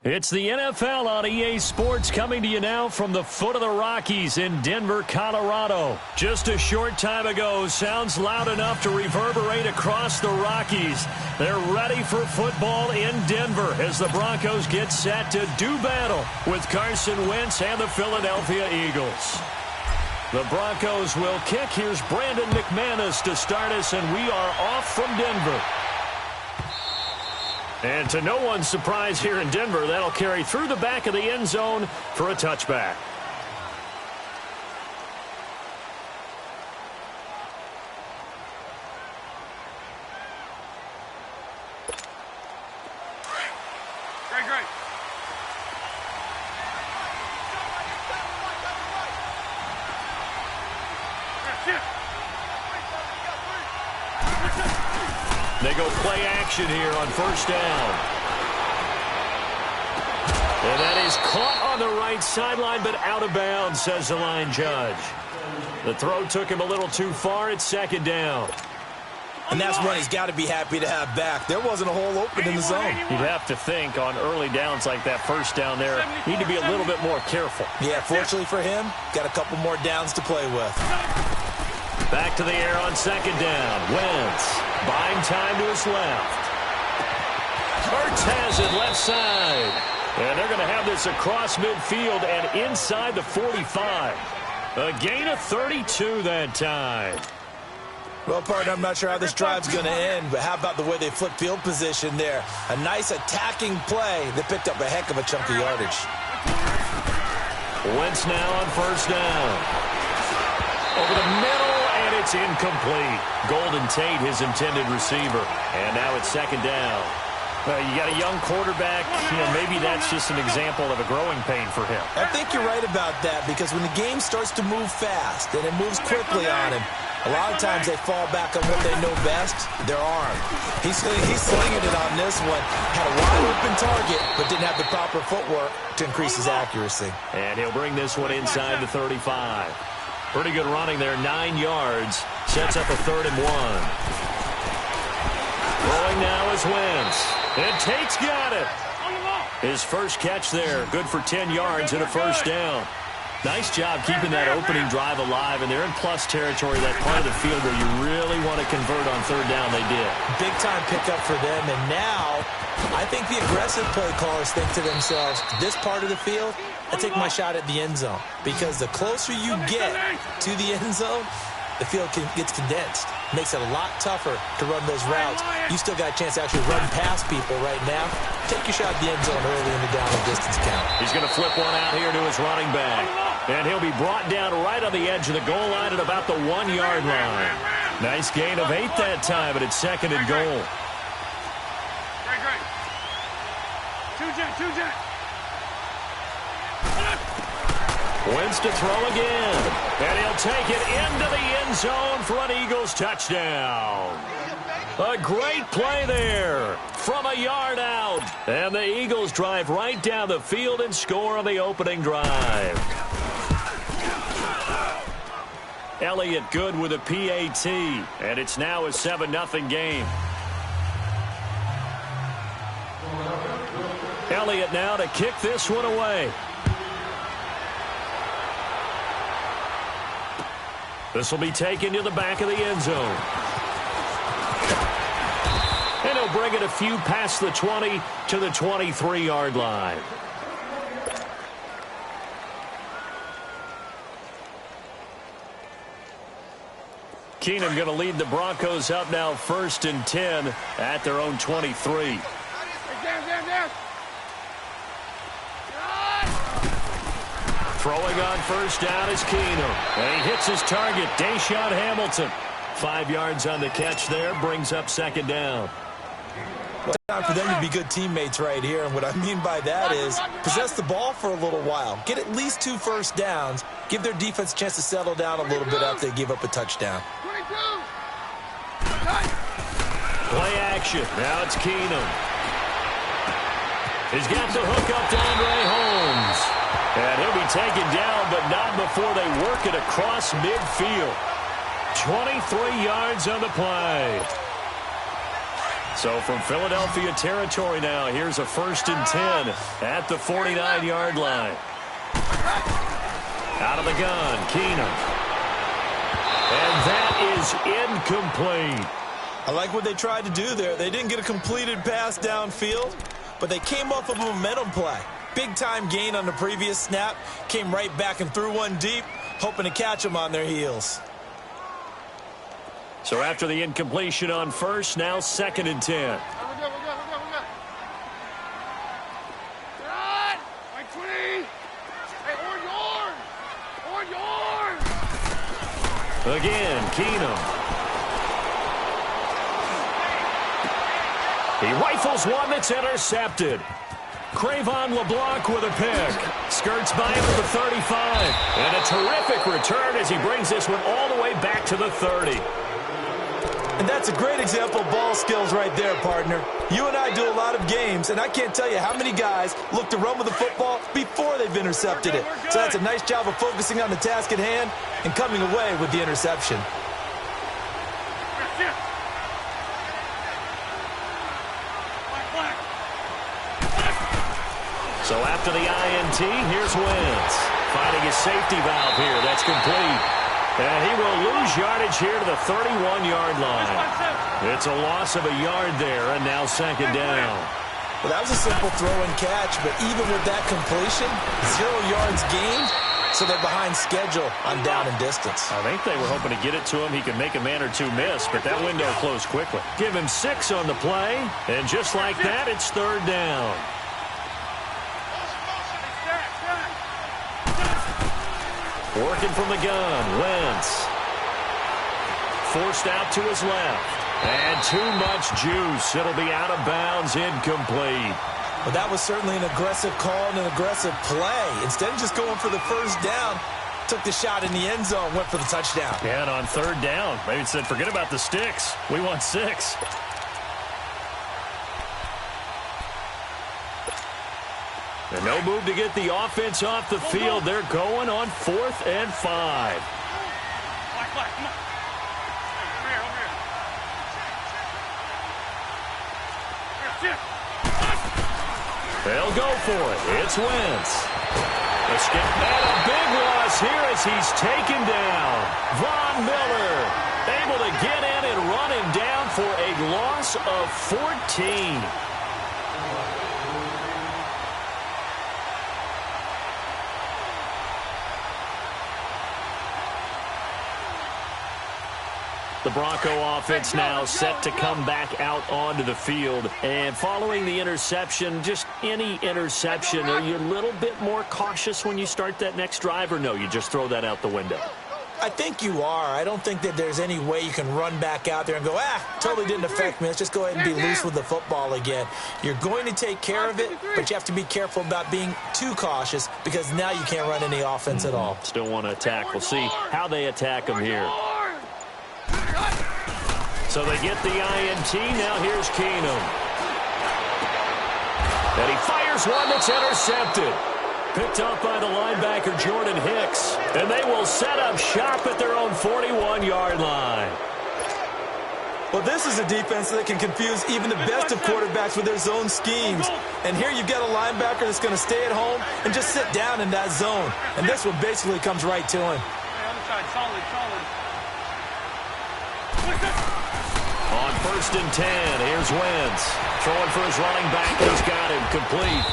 It's the NFL on EA Sports coming to you now from the foot of the Rockies in Denver, Colorado. Just a short time ago, sounds loud enough to reverberate across the Rockies. They're ready for football in Denver as the Broncos get set to do battle with Carson Wentz and the Philadelphia Eagles. The Broncos will kick. Here's Brandon McManus to start us, and we are off from Denver. And to no one's surprise here in Denver, that'll carry through the back of the end zone for a touchback. Great. They go play action here on first down. And that is caught on the right sideline, but out of bounds, says the line judge. The throw took him a little too far. It's second down. And that's one he's got to be happy to have back. There wasn't a hole open in the zone. You'd have to think on early downs like that first down there, need to be a little bit more careful. Yeah, fortunately for him, got a couple more downs to play with. Back to the air on second down. Wentz buying time to his left. Hurts has it left side. And they're going to have this across midfield and inside the 45. A gain of 32 that time. Well, partner, I'm not sure how this drive's going to end, but how about the way they flip field position there? A nice attacking play that picked up a heck of a chunk of yardage. Wentz now on first down. Over the middle, and it's incomplete. Golden Tate, his intended receiver. And now it's second down. You got a young quarterback. Maybe that's just an example of a growing pain for him. I think you're right about that, because when the game starts to move fast and it moves quickly on him, a lot of times they fall back on what they know best, their arm. He's slinging it on this one. Had a wide open target, but didn't have the proper footwork to increase his accuracy. And he'll bring this one inside the 35. Pretty good running there, 9 yards. Sets up a 3rd and 1. Throwing now is Wentz. And Tate's got it. His first catch there, good for 10 yards and a first down. Nice job keeping that opening drive alive, and they're in plus territory, that part of the field where you really want to convert on third down. They did. Big time pickup for them, and now I think the aggressive play callers think to themselves, this part of the field, I take my shot at the end zone, because the closer you get to the end zone, the field gets condensed. Makes it a lot tougher to run those routes. You still got a chance to actually run past people right now. Take your shot at the end zone early in the down and distance count. He's going to flip one out here to his running back. And he'll be brought down right on the edge of the goal line at about the 1-yard line. Nice gain of 8 that time, but it's second and goal. Great. Two-jet. Wentz to throw again. And he'll take it into the end zone for an Eagles touchdown. A great play there from a yard out. And the Eagles drive right down the field and score on the opening drive. Elliott good with a PAT. And it's now a 7-0 game. Elliott now to kick this one away. This will be taken to the back of the end zone. And he'll bring it a few past the 20 to the 23-yard line. Keenum going to lead the Broncos up now 1st and 10 at their own 23. Throwing on first down is Keenum. And he hits his target, Deshaun Hamilton. 5 yards on the catch there, brings up second down. Time for them to be good teammates right here, and what I mean by that is possess the ball for a little while. Get at least 2 first downs. Give their defense a chance to settle down a little bit after they give up a touchdown. Play action. Now it's Keenum. He's got the hook up to Andre Holmes. And he'll be taken down, but not before they work it across midfield. 23 yards on the play. So from Philadelphia territory now, here's a 1st and 10 at the 49-yard line. Out of the gun, Keenum. And that is incomplete. I like what they tried to do there. They didn't get a completed pass downfield, but they came off of a momentum play. Big-time gain on the previous snap. Came right back and threw one deep, hoping to catch them on their heels. So after the incompletion on 1st, now 2nd and 10. We're good. Run! Like 20! Hey, or yours! Again, Keenum. He rifles one that's intercepted. Cravon LeBlanc with a pick. Skirts by him at the 35. And a terrific return as he brings this one all the way back to the 30. And that's a great example of ball skills right there, partner. You and I do a lot of games, and I can't tell you how many guys look to run with the football before they've intercepted it. So that's a nice job of focusing on the task at hand and coming away with the interception. So after the INT, here's Wentz. Finding his safety valve here. That's complete. And he will lose yardage here to the 31-yard line. It's a loss of a yard there, and now 2nd down. Well, that was a simple throw and catch, but even with that completion, 0 yards gained, so they're behind schedule on down and distance. I think they were hoping to get it to him. He could make a man or two miss, but that window closed quickly. Give him 6 on the play, and just like that, it's 3rd down. Working from the gun, Wentz. Forced out to his left. And too much juice. It'll be out of bounds, incomplete. Well, that was certainly an aggressive call and an aggressive play. Instead of just going for the 1st down, took the shot in the end zone, went for the touchdown. Yeah, and on 3rd down, maybe said, forget about the sticks. We want 6. And no move to get the offense off the field. They're going on 4th and 5. Come on. Over here. They'll go for it. It's Wentz. A skip and a big loss here as he's taken down. Von Miller able to get in and run him down for a loss of 14. The Bronco offense now set to come back out onto the field. And following the interception, just any interception, are you a little bit more cautious when you start that next drive, or no, you just throw that out the window? I think you are. I don't think that there's any way you can run back out there and go, totally didn't affect me. Let's just go ahead and be loose with the football again. You're going to take care of it, but you have to be careful about being too cautious because now you can't run any offense at all. Still want to attack. We'll see how they attack him here. So they get the INT. Now here's Keenum. And he fires one that's intercepted. Picked up by the linebacker, Jordan Hicks. And they will set up shop at their own 41-yard line. Well, this is a defense that can confuse even the best of quarterbacks with their zone schemes. And here you've got a linebacker that's going to stay at home and just sit down in that zone. And this one basically comes right to him. Other side, solid. On 1st and 10, here's Wentz. Throwing for his running back. He's got him complete.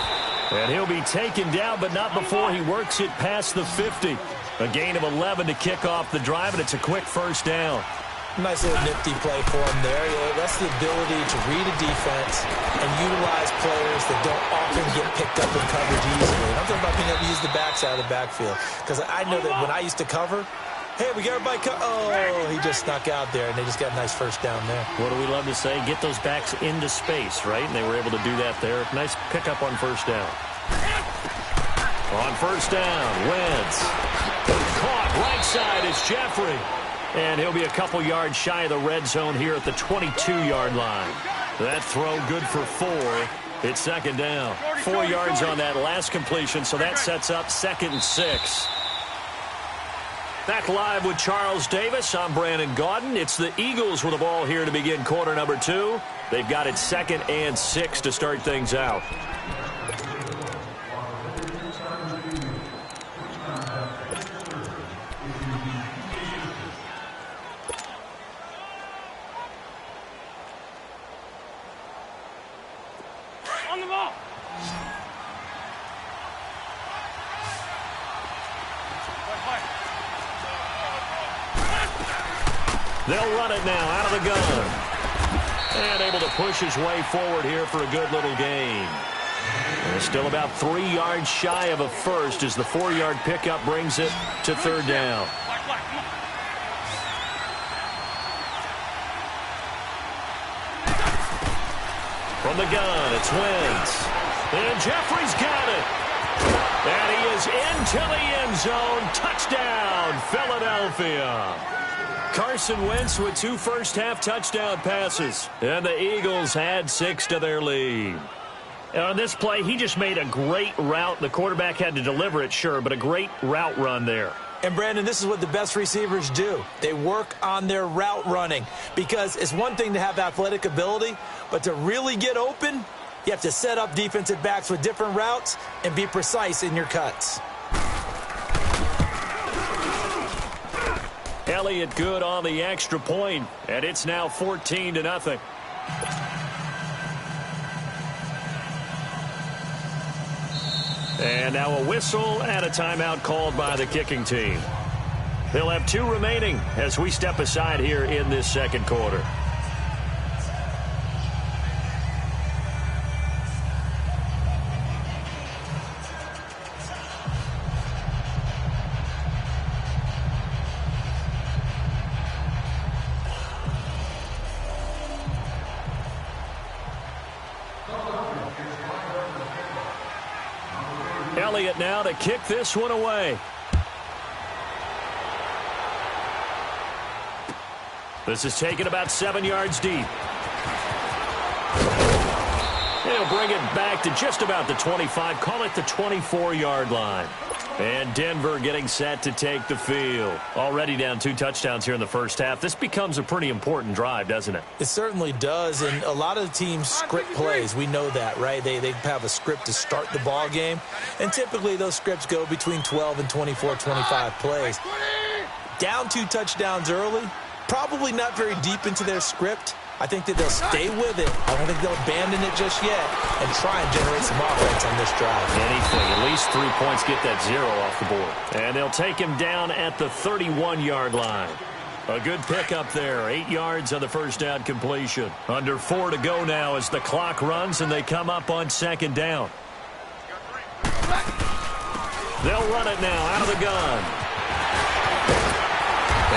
And he'll be taken down, but not before he works it past the 50. A gain of 11 to kick off the drive, and it's a quick 1st down. Nice little nifty play for him there. That's the ability to read a defense and utilize players that don't often get picked up in coverage easily. I'm talking about being able to use the backside of the backfield. Because I know that when I used to cover, hey, we got everybody he just snuck out there, and they just got a nice 1st down there. What do we love to say? Get those backs into space, right? And they were able to do that there. Nice pickup on 1st down. On 1st down, Wentz. Caught right side is Jeffrey. And he'll be a couple yards shy of the red zone here at the 22-yard line. That throw good for 4. It's 2nd down. 4 yards on that last completion, so that sets up 2nd and 6. Back live with Charles Davis. I'm Brandon Gaudin. It's the Eagles with the ball here to begin quarter number 2. They've got it 2nd and 6 to start things out. On the ball. They'll run it now out of the gun. And able to push his way forward here for a good little gain. And still about 3 yards shy of a first as the 4-yard pickup brings it to 3rd down. From the gun, it's Wentz. And Jeffrey's got it. And he is into the end zone. Touchdown, Philadelphia. Carson Wentz with 2 first-half touchdown passes. And the Eagles had 6 to their lead. And on this play, he just made a great route. The quarterback had to deliver it, sure, but a great route run there. And, Brandon, this is what the best receivers do. They work on their route running because it's one thing to have athletic ability, but to really get open, you have to set up defensive backs with different routes and be precise in your cuts. Elliott good on the extra point, and it's now 14-0. And now a whistle and a timeout called by the kicking team. They'll have 2 remaining as we step aside here in this 2nd quarter. Elliott now to kick this one away. This is taken about 7 yards deep. He'll bring it back to just about the 25, call it the 24-yard line. And Denver getting set to take the field. Already down 2 touchdowns here in the first half. This becomes a pretty important drive, doesn't it? It certainly does, and a lot of teams script plays. We know that, right? They have a script to start the ball game, and typically those scripts go between 12 and 24, 25 plays. Down 2 touchdowns early, probably not very deep into their script. I think that they'll stay with it. I don't think they'll abandon it just yet and try and generate some offense on this drive. Anything, at least 3 points, get that 0 off the board. And they'll take him down at the 31-yard line. A good pickup there, 8 yards on the first down completion. Under 4 to go now as the clock runs and they come up on 2nd down. They'll run it now out of the gun.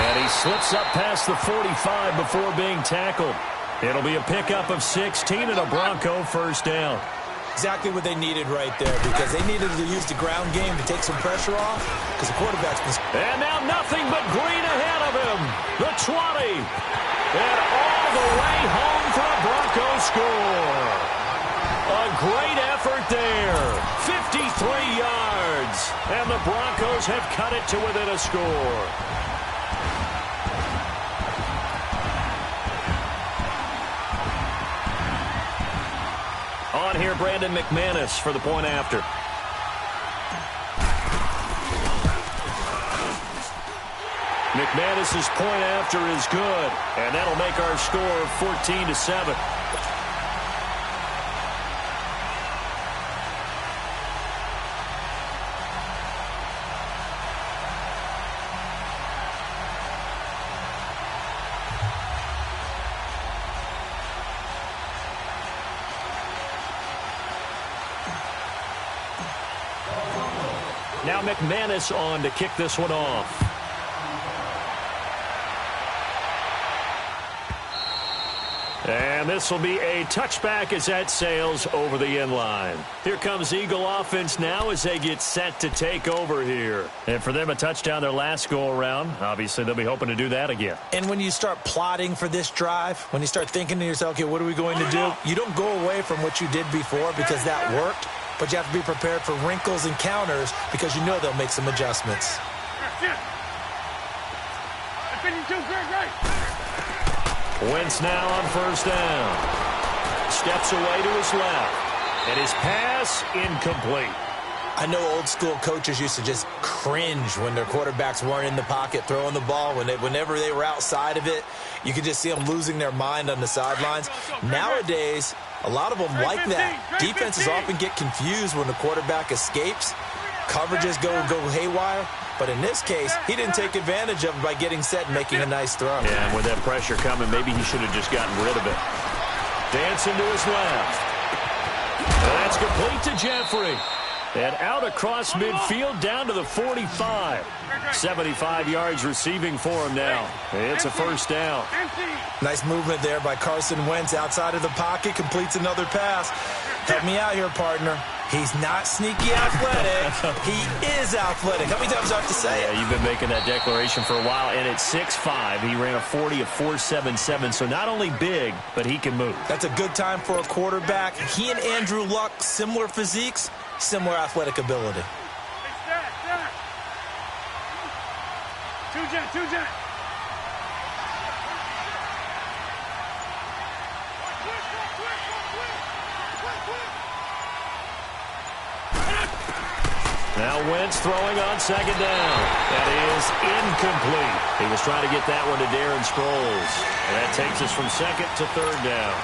And he slips up past the 45 before being tackled. It'll be a pickup of 16 and a Bronco first down. Exactly what they needed right there because they needed to use the ground game to take some pressure off because the quarterback's been... And now nothing but green ahead of him. The 20. And all the way home for a Bronco score. A great effort there. 53 yards. And the Broncos have cut it to within a score. On here, Brandon McManus for the point after. McManus's point after is good, and that'll make our score 14-7. Now McManus on to kick this one off. And this will be a touchback as that sails over the end line. Here comes Eagle offense now as they get set to take over here. And for them, a touchdown their last go-around. Obviously, they'll be hoping to do that again. And when you start plotting for this drive, when you start thinking to yourself, okay, what are we going to do? You don't go away from what you did before because that worked. But you have to be prepared for wrinkles and counters because you know they'll make some adjustments. 52, great. Wentz now on first down. Steps away to his left. And his pass incomplete. I know old school coaches used to just cringe when their quarterbacks weren't in the pocket throwing the ball. Whenever they were outside of it, you could just see them losing their mind on the sidelines. Nowadays, a lot of them like that. Defenses often get confused when the quarterback escapes. Coverages go haywire. But in this case, he didn't take advantage of it by getting set and making a nice throw. Yeah, and with that pressure coming, maybe he should have just gotten rid of it. Dancing to his left. And that's complete to Jeffrey. And out across midfield down to the 45. 75 yards receiving for him now. It's a first down. Nice movement there by Carson Wentz outside of the pocket. Completes another pass. Help me out here, partner. He's not sneaky athletic. He is athletic. How many times do I have to say it? Yeah, you've been making that declaration for a while. And at 6'5", he ran a 40 of 4.77. So not only big, but he can move. That's a good time for a quarterback. He and Andrew Luck, similar physiques, similar athletic ability. Hey, stat. Two-jet. Now Wentz throwing on second down. That is incomplete. He was trying to get that one to Darren Sproles. And that takes us from second to third down.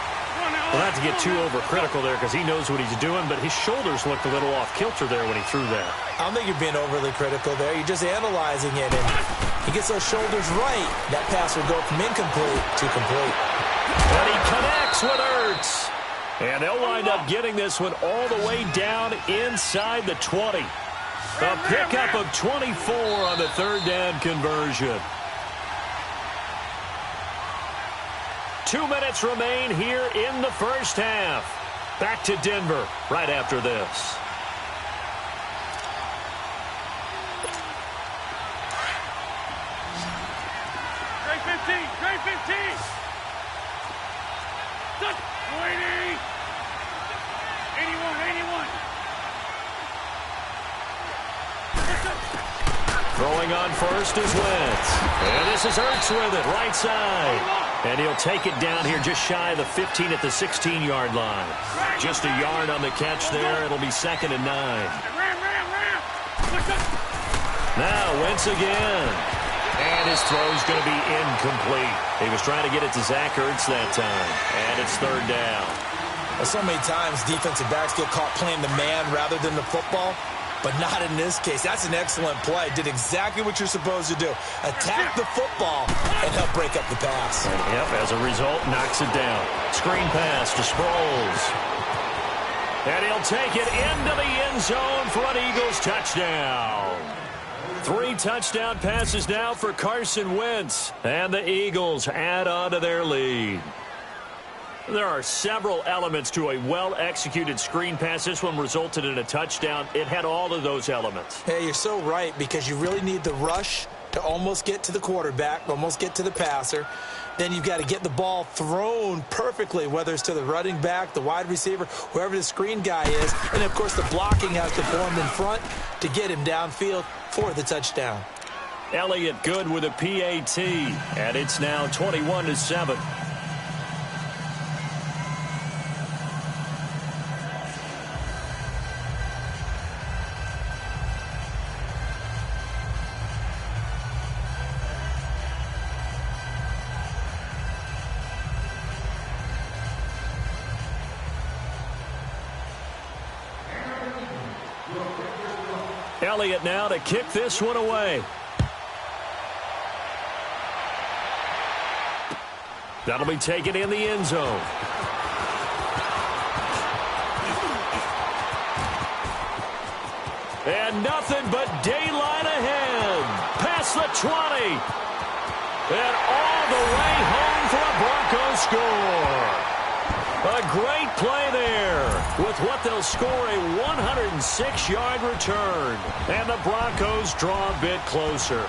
Well, not to get too overcritical there because he knows what he's doing, but his shoulders looked a little off kilter there when he threw that. I don't think you're being overly critical there. You're just analyzing it, and he gets those shoulders right. That pass will go from incomplete to complete. And he connects with Ertz. And they'll wind up getting this one all the way down inside the 20. A pickup of 24 on the third down conversion. 2 minutes remain here in the first half. Back to Denver right after this. Great 15. 80. 81. Throwing on first is Wentz. And this is Ertz with it, right side. And he'll take it down here just shy of the 15 at the 16-yard line. Just a yard on the catch there. It'll be 2nd and 9. Now Wentz again. And his throw's going to be incomplete. He was trying to get it to Zach Ertz that time. And it's third down. Well, so many times defensive backs get caught playing the man rather than the football. But not in this case. That's an excellent play. Did exactly what you're supposed to do. Attack the football and help break up the pass. Yep, as a result, knocks it down. Screen pass to Sproles. And he'll take it into the end zone for an Eagles touchdown. 3 touchdown passes now for Carson Wentz. And the Eagles add on to their lead. There are several elements to a well-executed screen pass. This one resulted in a touchdown. It had all of those elements. Hey, you're so right, because you really need the rush to almost get to the quarterback, almost get to the passer. Then you've got to get the ball thrown perfectly, whether it's to the running back, the wide receiver, whoever the screen guy is. And, of course, the blocking has to form in front to get him downfield for the touchdown. Elliott good with a PAT, and it's now 21-7. Elliott now to kick this one away. That'll be taken in the end zone. And nothing but daylight ahead. Past the 20. And all the way home for a Broncos score. A great play there with what they'll score a 106-yard return. And the Broncos draw a bit closer.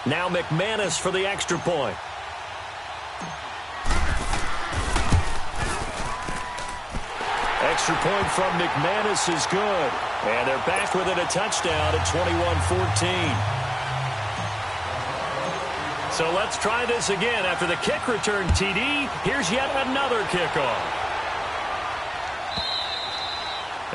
Now McManus for the extra point. Extra point from McManus is good. And they're back within a touchdown at 21-14. So let's try this again. After the kick return TD, here's yet another kickoff.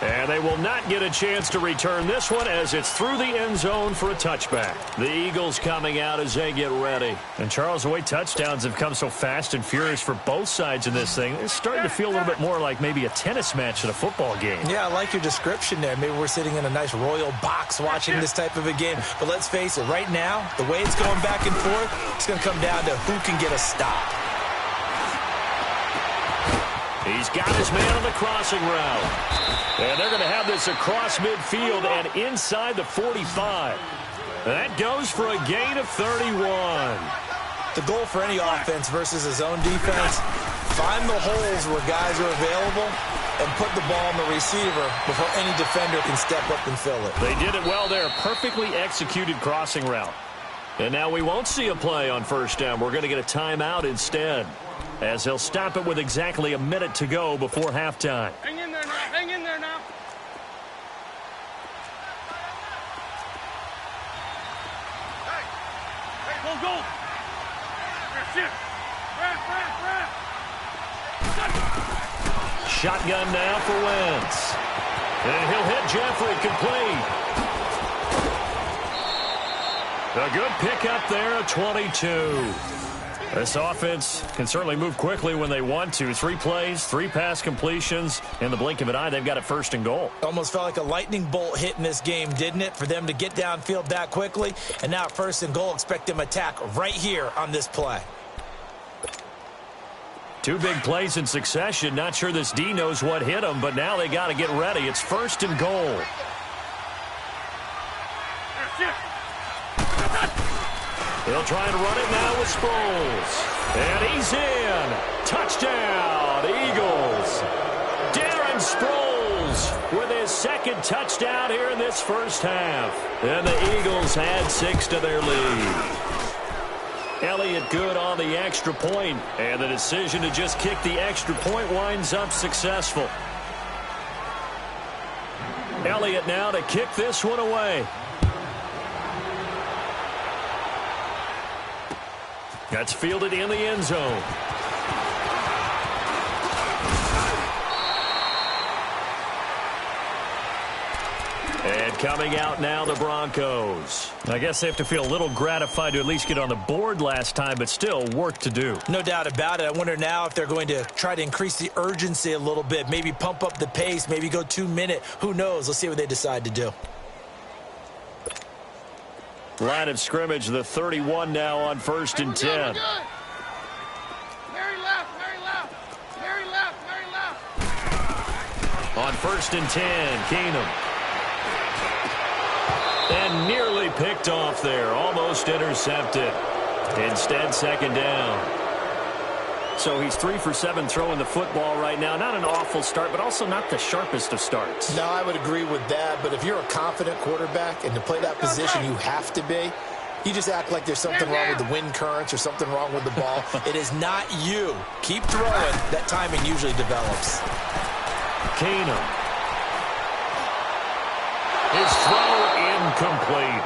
And they will not get a chance to return this one as it's through the end zone for a touchback. The Eagles coming out as they get ready. And Charles, the way touchdowns have come so fast and furious for both sides in this thing, it's starting to feel a little bit more like maybe a tennis match in a football game. Yeah, I like your description there. Maybe we're sitting in a nice royal box watching this type of a game. But let's face it, right now, the way it's going back and forth, it's going to come down to who can get a stop. He's got his man on the crossing route. And they're going to have this across midfield and inside the 45. That goes for a gain of 31. The goal for any offense versus his own defense, find the holes where guys are available and put the ball on the receiver before any defender can step up and fill it. They did it well there. Perfectly executed crossing route. And now we won't see a play on first down. We're going to get a timeout instead, as they'll stop it with exactly a minute to go before halftime. Hang in there now. Hang in there now. Hey, go, go. Here, shift. Wrap. Shotgun now for Wentz. And he'll hit Jeffrey complete. A good pickup there at 22. This offense can certainly move quickly when they want to. 3 plays, 3 pass completions. In the blink of an eye, they've got it first and goal. Almost felt like a lightning bolt hit in this game, didn't it? For them to get downfield that quickly. And now first and goal, expect them to attack right here on this play. 2 big plays in succession. Not sure this D knows what hit them, but now they got to get ready. It's first and goal. They'll try and run it now with Sproles. And he's in. Touchdown, Eagles. Darren Sproles with his second touchdown here in this first half. And the Eagles add 6 to their lead. Elliott good on the extra point, and the decision to just kick the extra point winds up successful. Elliott now to kick this one away. That's fielded in the end zone. And coming out now, the Broncos. I guess they have to feel a little gratified to at least get on the board last time, but still work to do. No doubt about it. I wonder now if they're going to try to increase the urgency a little bit, maybe pump up the pace, maybe go 2-minute. Who knows? Let's see what they decide to do. Line of scrimmage, the 31 now on first and 10. Very left. On first and 10, Keenum. And nearly picked off there, almost intercepted. Instead, second down. So he's 3 for 7 throwing the football right now. Not an awful start, but also not the sharpest of starts. No, I would agree with that. But if you're a confident quarterback and to play that position you have to be, you just act like there's something wrong with the wind currents or something wrong with the ball. It is not you. Keep throwing. That timing usually develops. Keenum. His throw incomplete.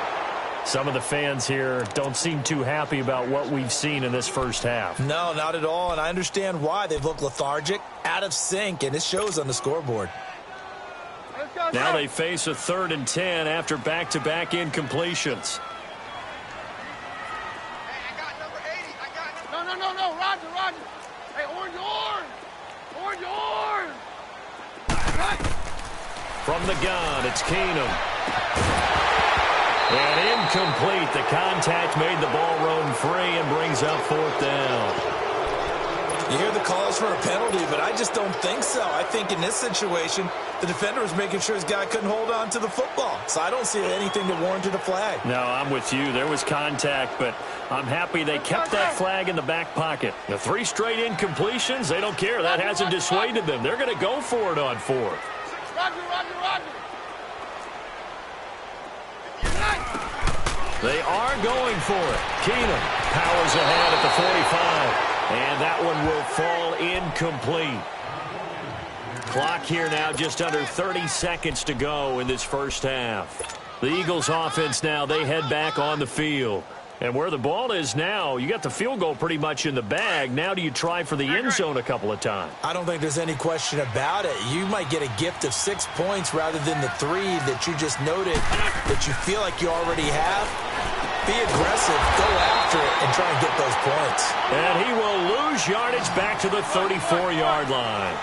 Some of the fans here don't seem too happy about what we've seen in this first half. No, not at all, and I understand why. They've looked lethargic, out of sync, and it shows on the scoreboard. Now they face a 3rd and 10 after back-to-back incompletions. Hey, I got number 80. No, Roger. Hey, orange. From the gun, it's Keenum. And incomplete. The contact made the ball roam free and brings up 4th down. You hear the calls for a penalty, but I just don't think so. I think in this situation, the defender was making sure his guy couldn't hold on to the football. So I don't see anything that warranted a flag. No, I'm with you. There was contact, but I'm happy they kept that flag in the back pocket. The 3 straight incompletions, they don't care. That hasn't dissuaded them. They're going to go for it on 4th. Roger. They are going for it. Keenum powers ahead at the 45. And that one will fall incomplete. Clock here now just under 30 seconds to go in this first half. The Eagles offense now, they head back on the field. And where the ball is now, you got the field goal pretty much in the bag. Now do you try for the end zone a couple of times? I don't think there's any question about it. You might get a gift of 6 points rather than the 3 that you just noted that you feel like you already have. Be aggressive, go after it, and try and get those points. And he will lose yardage back to the 34-yard line.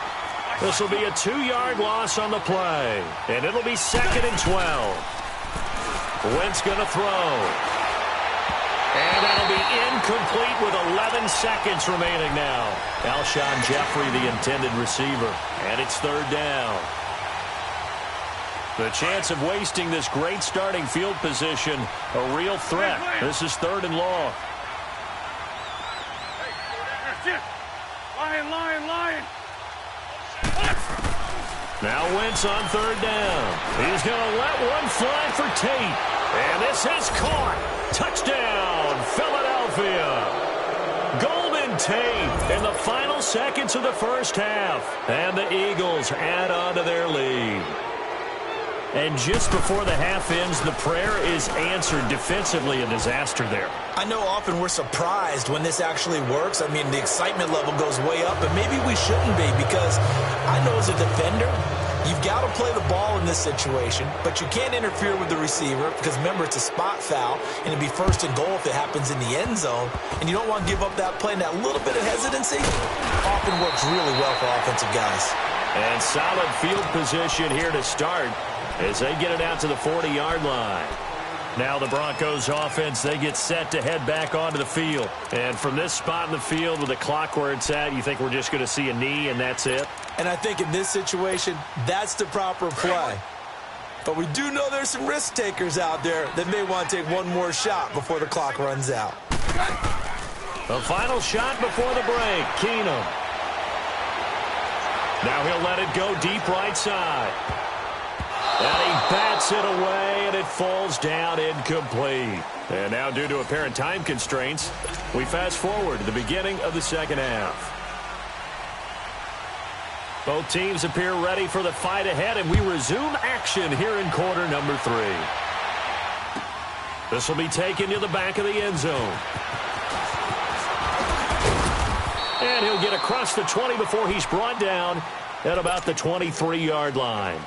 This will be a 2-yard loss on the play. And it'll be 2nd and 12. Wentz going to throw. And that'll be incomplete with 11 seconds remaining now. Alshon Jeffrey, the intended receiver. And it's 3rd down. The chance of wasting this great starting field position, a real threat. This is 3rd and long. Lion. Now Wentz on 3rd down. He's going to let one fly for Tate. And this is caught. Touchdown, Philadelphia. Golden Tate in the final seconds of the first half. And the Eagles add on to their lead. And just before the half ends, the prayer is answered. Defensively, a disaster there. I know often we're surprised when this actually works. I mean, the excitement level goes way up, but maybe we shouldn't be, because I know as a defender, you've got to play the ball in this situation, but you can't interfere with the receiver because, remember, it's a spot foul, and it'd be 1st and goal if it happens in the end zone, and you don't want to give up that play, and that little bit of hesitancy often works really well for offensive guys. And solid field position here to start as they get it out to the 40-yard line. Now the Broncos offense, they get set to head back onto the field. And from this spot in the field with the clock where it's at, you think we're just going to see a knee and that's it? And I think in this situation, that's the proper play. But we do know there's some risk takers out there that may want to take one more shot before the clock runs out. The final shot before the break, Keenum. Now he'll let it go deep right side. And he bats it away, and it falls down incomplete. And now, due to apparent time constraints, we fast forward to the beginning of the second half. Both teams appear ready for the fight ahead, and we resume action here in quarter number 3. This will be taken to the back of the end zone. And he'll get across the 20 before he's brought down at about the 23-yard line.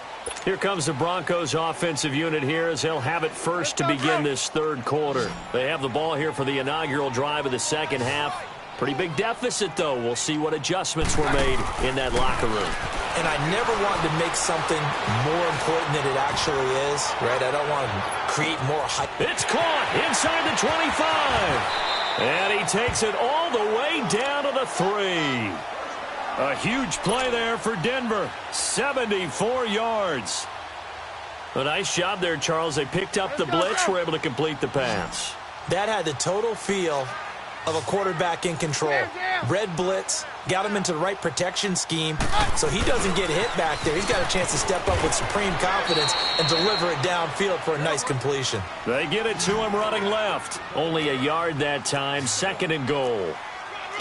Here comes the Broncos offensive unit here as they'll have it first to begin this 3rd quarter. They have the ball here for the inaugural drive of the second half. Pretty big deficit, though. We'll see what adjustments were made in that locker room. And I never want to make something more important than it actually is, right? I don't want to create more hype. It's caught inside the 25. And he takes it all the way down to the 3. A huge play there for Denver. 74 yards. A nice job there, Charles. They picked up the blitz, were able to complete the pass. That had the total feel of a quarterback in control. Red blitz, got him into the right protection scheme, so he doesn't get hit back there. He's got a chance to step up with supreme confidence and deliver it downfield for a nice completion. They get it to him running left. Only a yard that time, 2nd and goal.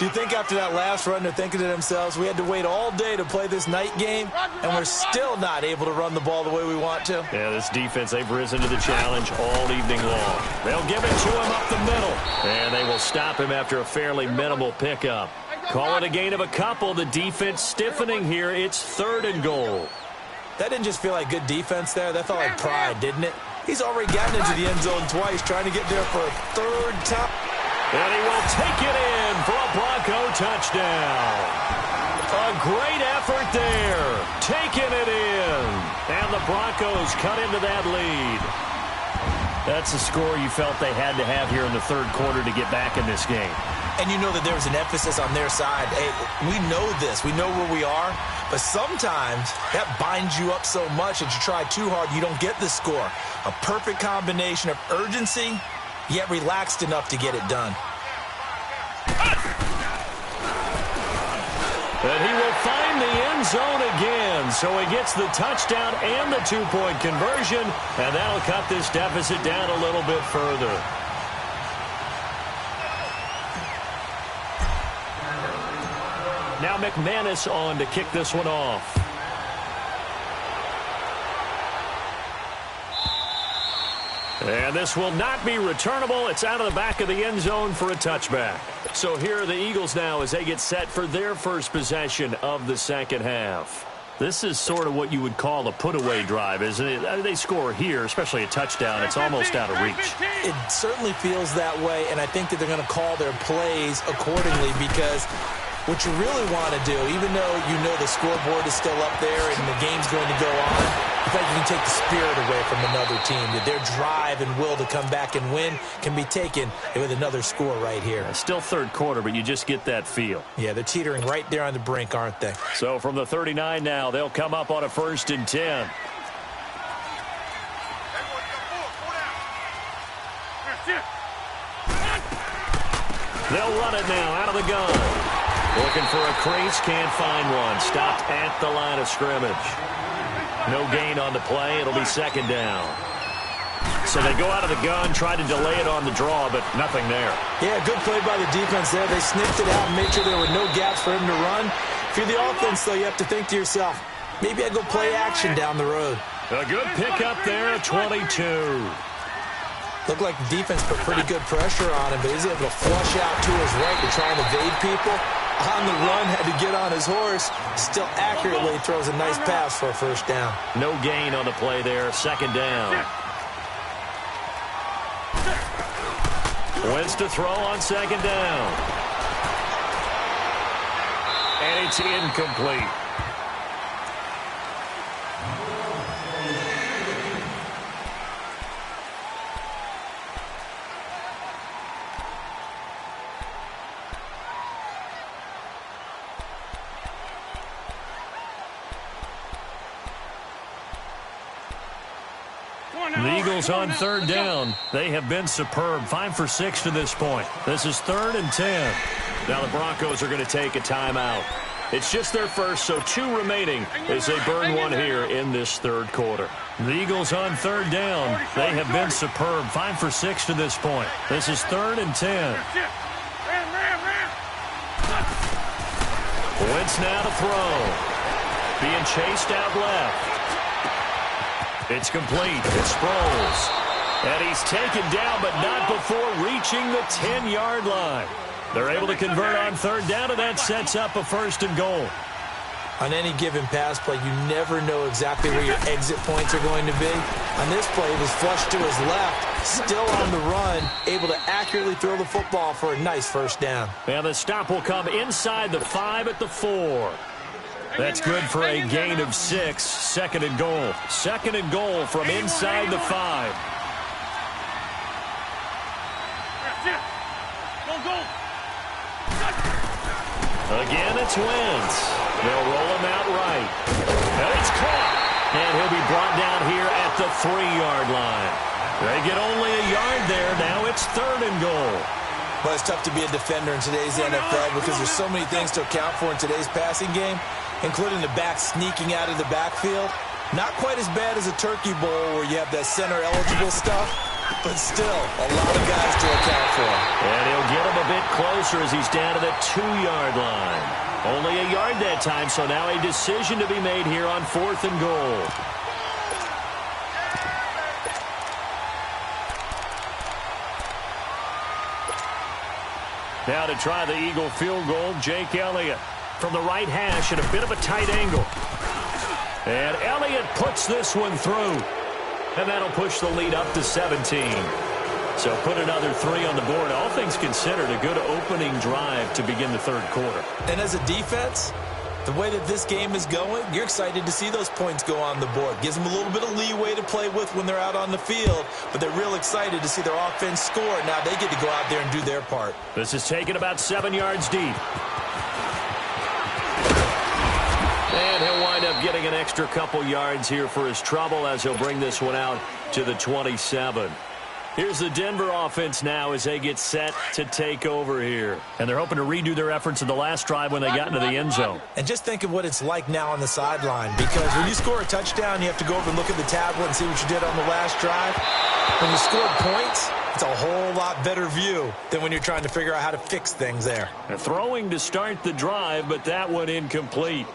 Do you think after that last run they're thinking to themselves, we had to wait all day to play this night game, and we're still not able to run the ball the way we want to? Yeah, this defense, they've risen to the challenge all evening long. They'll give it to him up the middle, and they will stop him after a fairly minimal pickup. Call it a gain of a couple. The defense stiffening here. It's 3rd and goal. That didn't just feel like good defense there. That felt like pride, didn't it? He's already gotten into the end zone twice, trying to get there for a 3rd time. And he will take it in for a Bronco touchdown. A great effort there. Taking it in. And the Broncos cut into that lead. That's a score you felt they had to have here in the 3rd quarter to get back in this game. And you know that there was an emphasis on their side. Hey, we know this. We know where we are. But sometimes that binds you up so much that you try too hard, you don't get the score. A perfect combination of urgency, yet relaxed enough to get it done. And he will find the end zone again. So he gets the touchdown and the 2-point conversion. And that'll cut this deficit down a little bit further. Now McManus on to kick this one off. And this will not be returnable. It's out of the back of the end zone for a touchback. So here are the Eagles now as they get set for their first possession of the second half. This is sort of what you would call a put-away drive, isn't it? They score here, especially a touchdown. It's almost out of reach. It certainly feels that way, and I think that they're going to call their plays accordingly because what you really want to do, even though you know the scoreboard is still up there and the game's going to go on, I think you can take the spirit away from another team. That their drive and will to come back and win can be taken with another score right here. Still third quarter, but you just get that feel. Yeah, they're teetering right there on the brink, aren't they? So from the 39 now, they'll come up on a 1st and 10. They'll run it now out of the gun. Looking for a crease, can't find one. Stopped at the line of scrimmage. No gain on the play. It'll be 2nd down. So they go out of the gun, try to delay it on the draw, but nothing there. Yeah, good play by the defense there. They sniffed it out and made sure there were no gaps for him to run. If you're the offense, though, you have to think to yourself, maybe I go play action down the road. A good pickup there, 22. Looked like the defense put pretty good pressure on him, but he's able to flush out to his right to try and evade people. On the run, had to get on his horse. Still accurately throws a nice pass for a 1st down. No gain on the play there, 2nd down. Wentz to throw on 2nd down. And it's incomplete. The Eagles on 3rd down. They have been superb. 5 for 6 to this point. This is 3rd and 10. Now the Broncos are going to take a timeout. It's just their first, so 2 remaining as they burn one here in this 3rd quarter. The Eagles on 3rd down. They have been superb. 5 for 6 to this point. This is 3rd and 10. Wentz now to throw. Being chased out left. It's complete. It's Sproles. And he's taken down, but not before reaching the 10-yard line. They're able to convert on 3rd down, and that sets up a 1st and goal. On any given pass play, you never know exactly where your exit points are going to be. On this play, it was flushed to his left, still on the run, able to accurately throw the football for a nice 1st down. And the stop will come inside the 5 at the 4. That's good for a gain of 6. 2nd and goal. 2nd and goal from inside the 5. Again, it's Wentz. They'll roll him out right. And it's caught. And he'll be brought down here at the 3-yard line. They get only a yard there. Now it's 3rd and goal. Well, it's tough to be a defender in today's NFL because there's so many things to account for in today's passing game, including the back sneaking out of the backfield. Not quite as bad as a turkey bowl where you have that center-eligible stuff, but still a lot of guys to account for. And he'll get him a bit closer as he's down to the 2-yard line. Only a yard that time, so now a decision to be made here on 4th and goal. Now to try the Eagle field goal, Jake Elliott from the right hash at a bit of a tight angle. And Elliott puts this one through. And that'll push the lead up to 17. So put another 3 on the board. All things considered, a good opening drive to begin the 3rd quarter. And as a defense, the way that this game is going, you're excited to see those points go on the board. Gives them a little bit of leeway to play with when they're out on the field, but they're real excited to see their offense score. Now they get to go out there and do their part. This is taken about 7 yards deep. And he'll wind up getting an extra couple yards here for his trouble as he'll bring this one out to the 27. Here's the Denver offense now as they get set to take over here. And they're hoping to redo their efforts in the last drive when they got into the end zone. And just think of what it's like now on the sideline, because when you score a touchdown, you have to go over and look at the tablet and see what you did on the last drive. When you score points, it's a whole lot better view than when you're trying to figure out how to fix things there. They're throwing to start the drive, but that one incomplete.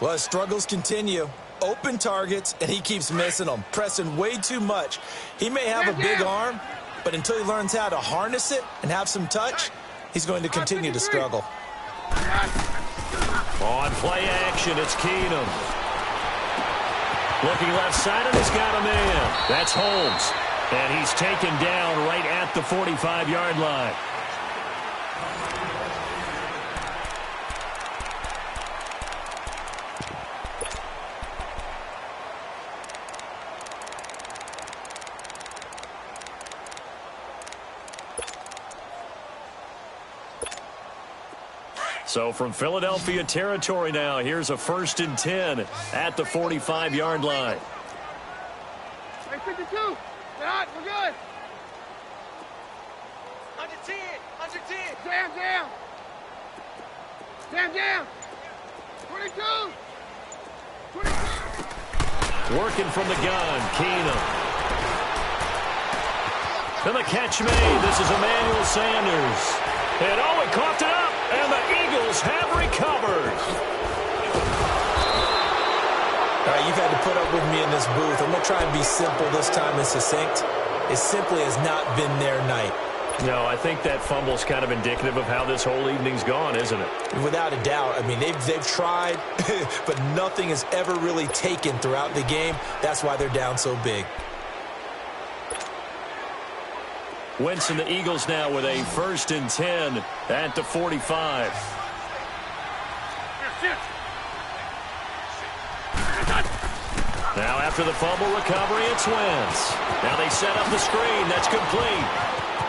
Well, as struggles continue, open targets, and he keeps missing them, pressing way too much. He may have a big arm, but until he learns how to harness it and have some touch, he's going to continue to struggle. On play action, it's Keenum. Looking left side, and he's got a man. That's Holmes. And he's taken down right at the 45-yard line. So from Philadelphia territory now, here's a 1st and 10 at the 45-yard line. Hey, 52. We're good. Under 10. Under 10. Jam. 22. Working from the gun, Keenum. And the catch made. This is Emmanuel Sanders. And he coughed it up, and the Eagles have recovered. All right, you've had to put up with me in this booth. I'm going to try and be simple this time and succinct. It simply has not been their night. No, I think that fumble's kind of indicative of how this whole evening's gone, isn't it? Without a doubt. I mean, they've tried, but nothing has ever really taken throughout the game. That's why they're down so big. Wentz and the Eagles now with a 1st and 10 at the 45. Now after the fumble recovery, it's Wentz. Now they set up the screen. That's complete.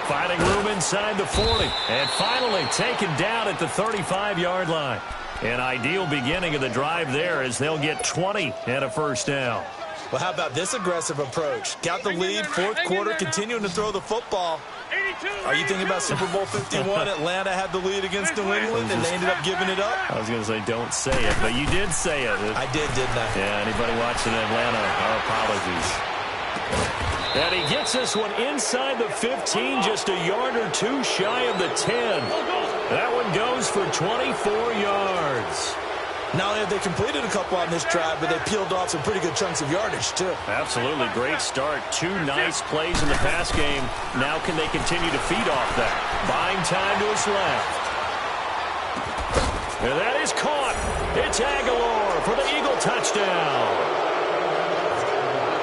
Finding room inside the 40. And finally taken down at the 35-yard line. An ideal beginning of the drive there as they'll get 20 and a 1st down. Well, how about this aggressive approach? Got the lead, 4th quarter, continuing to throw the football. Are you thinking about Super Bowl 51? Atlanta had the lead against New England, and they ended up giving it up? I was going to say don't say it, but you did say it. I did, didn't I? Yeah, anybody watching Atlanta, our apologies. And he gets this one inside the 15, just a yard or two shy of the 10. That one goes for 24 yards. Not only have they completed a couple on this drive, but they peeled off some pretty good chunks of yardage, too. Absolutely. Great start. 2 nice plays in the pass game. Now can they continue to feed off that? Buying time to his left. And that is caught. It's Aguilar for the Eagle touchdown.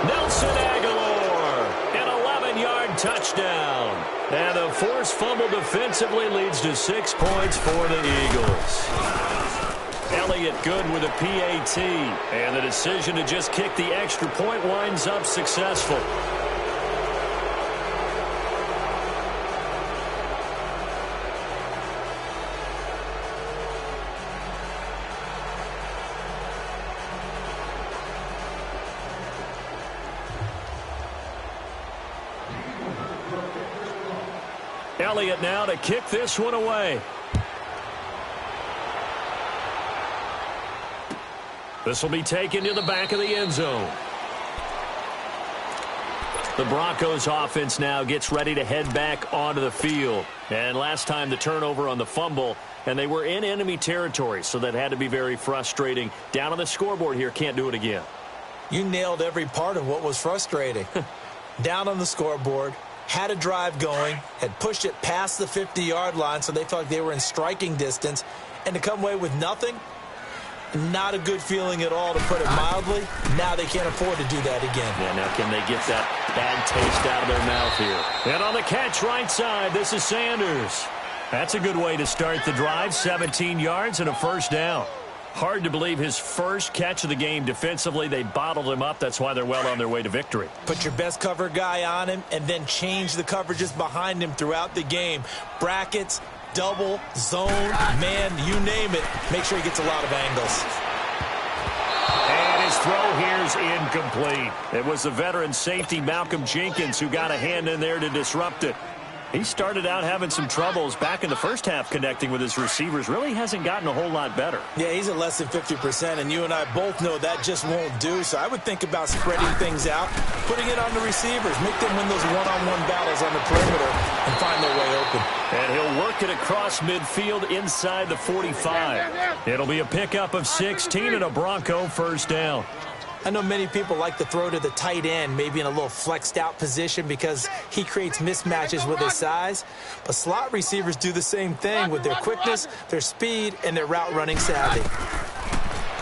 Nelson Aguilar, an 11-yard touchdown. And the forced fumble defensively leads to 6 points for the Eagles. Elliott good with a PAT, and the decision to just kick the extra point winds up successful. Elliott now to kick this one away. This will be taken to the back of the end zone. The Broncos offense now gets ready to head back onto the field. And last time the turnover on the fumble, and they were in enemy territory, so that had to be very frustrating. Down on the scoreboard here, can't do it again. You nailed every part of what was frustrating. Down on the scoreboard, had a drive going, had pushed it past the 50-yard line, so they felt like they were in striking distance, and to come away with nothing, not a good feeling at all, to put it mildly. Now they can't afford to do that again. Yeah, now can they get that bad taste out of their mouth here? And on the catch right side, this is Sanders. That's a good way to start the drive. 17 yards and a 1st down. Hard to believe his first catch of the game defensively. They bottled him up. That's why they're well on their way to victory. Put your best cover guy on him and then change the coverages behind him throughout the game. Brackets, double, zone, man, you name it. Make sure he gets a lot of angles. And his throw here's incomplete. It was the veteran safety Malcolm Jenkins who got a hand in there to disrupt it. He started out having some troubles back in the first half connecting with his receivers. Really hasn't gotten a whole lot better. Yeah, he's at less than 50%, and you and I both know that just won't do. So I would think about spreading things out, putting it on the receivers, make them win those one-on-one battles on the perimeter and find their way open. And he'll work it across midfield inside the 45. It'll be a pickup of 16 and a Bronco 1st down. I know many people like to throw to the tight end, maybe in a little flexed out position because he creates mismatches with his size. But slot receivers do the same thing with their quickness, their speed, and their route running savvy.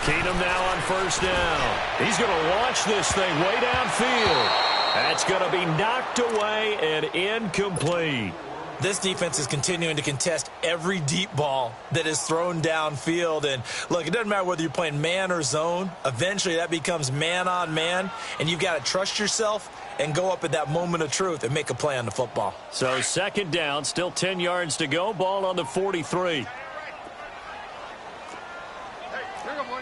Keenum now on first down. He's going to launch this thing way downfield. That's going to be knocked away and incomplete. This defense is continuing to contest every deep ball that is thrown downfield. And, look, it doesn't matter whether you're playing man or zone. Eventually that becomes man on man, and you've got to trust yourself and go up at that moment of truth and make a play on the football. So second down, still 10 yards to go. Ball on the 43. Hey, here you go, boy.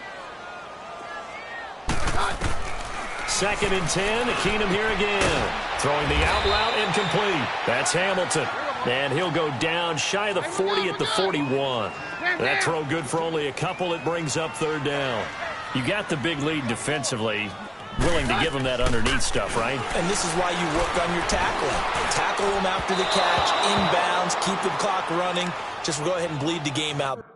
Second and 10. Keenum here again. Throwing the out route incomplete. That's Hamilton. And he'll go down shy of the 40 at the 41. That throw good for only a couple. It brings up third down. You got the big lead defensively. Willing to give him that underneath stuff, right? And this is why you work on your tackling. Tackle him after the catch, inbounds, keep the clock running. Just go ahead and bleed the game out.